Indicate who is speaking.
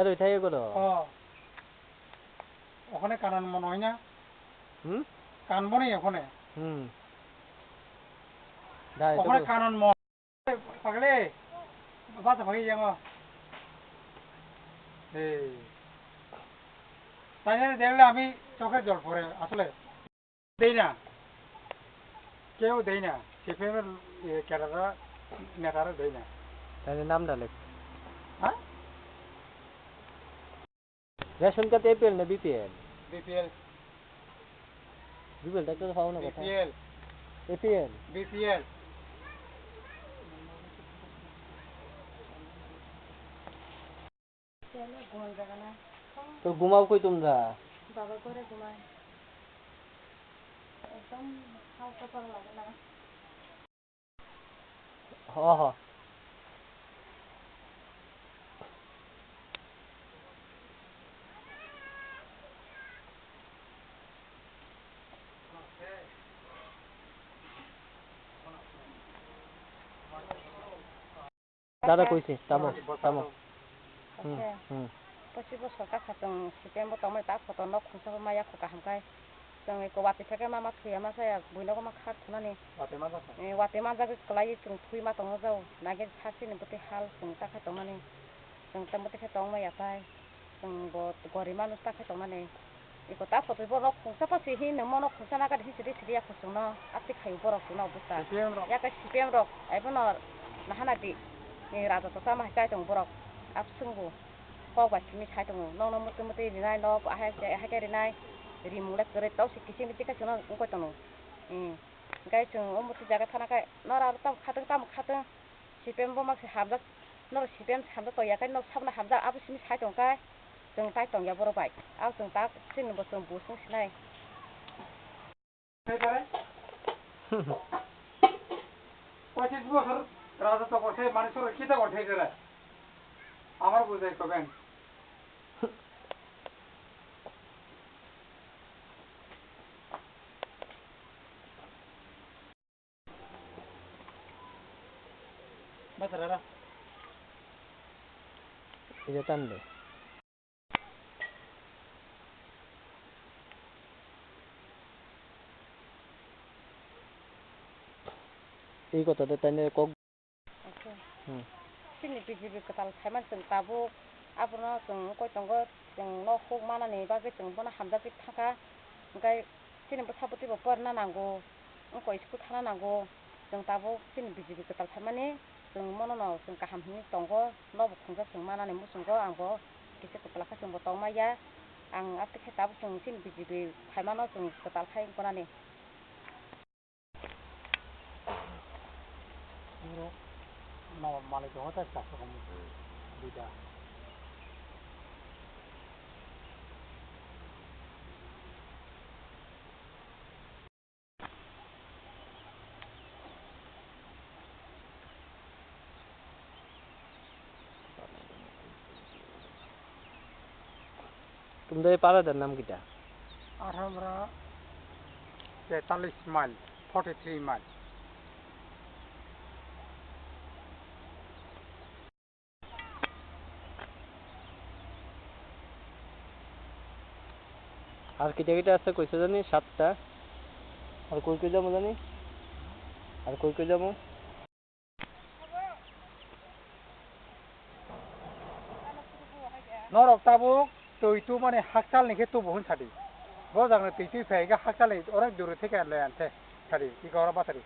Speaker 1: খেয়ে থাকে করো
Speaker 2: ওখানে কানন মনে হয় না কানবো নেই ওখানে ওখানে কানন মন পাগলে বাচ্চা ভাগি যাবো তাই দেখলে আমি চোখের জল পড়ে আসলে দেই না কেউ দেই না সিপিএমের ক্যাডাররা নেতারা দেই না
Speaker 1: তাহলে নাম ডালে
Speaker 2: হ্যাঁ
Speaker 1: রেশন কার্ড এপিএল না বিপিএল
Speaker 2: বিপিএল
Speaker 1: বিপিএলটা তো পাও না কথা
Speaker 2: বিপিএল
Speaker 1: এপিএল
Speaker 2: বিপিএল
Speaker 1: তো ঘুমাও কই তোমরা
Speaker 3: বাবা করে ঘুমায় একদম হালকা ভালো লাগে না
Speaker 1: হ দাদা কইছে তামো
Speaker 3: 25 বছর কাছা जों सिपिएम बतमय ता फटो न खुंसा माया खका हमखाय जों एको वाते थेके मा खैया मा जाया बयनावबो मा खारथनानै वाते मा जागे क्लाय जों थुइ मा दङ जाव नागे सासिन बते हाल जों ताखा दंनानै जों तमते खे दं माया फाय जों गरि मानुस ताखा दंनानै एको ता फटो बरो खुंसा पासे हि न मनो खुंसा नागा हिसिरि सिरि खुसुं न आति खाय बरो खुना बुस्ता याका सिपिएम रक आइबो न नाहानादि नि राजा तता मा गाय दं बरो आपसुंगु Kau cumi saya tu, nong mesti ni nai, nong ahai kiri nai, jadi mulai kerja tahu si kisi mesti kasi nong ungkoi tu, gai cung mesti jaga thana kai, nong ada tam khateng, si pembo mak si habdak, nong si pem habdak tu ya kai nong sabna habdak, apa sih saya tu kai, cung tai tu ya baru baik, aku cung tak sih nong betul busung sih nai.
Speaker 2: পঁচিশ বছর রাজত্ব করছে মানুষের কিতা করছে এরা আমার বুঝাই কবেন বাচ্চারা
Speaker 1: এটা টানলে এই কথাটা টাইনে cock
Speaker 3: Sini BJP ketal thaiman जों tabu abrono जों koi tongo जों no hok manani bagui जों bona hamjagui thaka ओमफ्राय जेनेबा सापटिबो परना नांगौ ओंखय स्कुल थाना नांगौ जों Tabo sini BJP ketal thaimani जों मननाव जों गाहाम हिनि tongo नबो खुंजा जों manani मुसुंगो आंबो किसे केतलाखा जोंबो तंमाया आं आतिखे ताबो जों sini BJP thaimano जों ketal khai konani
Speaker 2: no malah itu hotel tak kamu tidak
Speaker 1: তোমাদের এই পাড়াটার নাম কিটা
Speaker 2: 43 মাইল 43 মাইল
Speaker 1: আর কিটা কিটা আছে কইছে জানি 7টা আর কই কই যাবো জানি আর কই কই যাবো
Speaker 2: नरक ताबो तैतु माने हाकचाल निखे तो बहुन सादी बो जागनो तैतु फैगा हाकचाल अनेक दूर থেকে ले आनते सादी की गौरव बासारी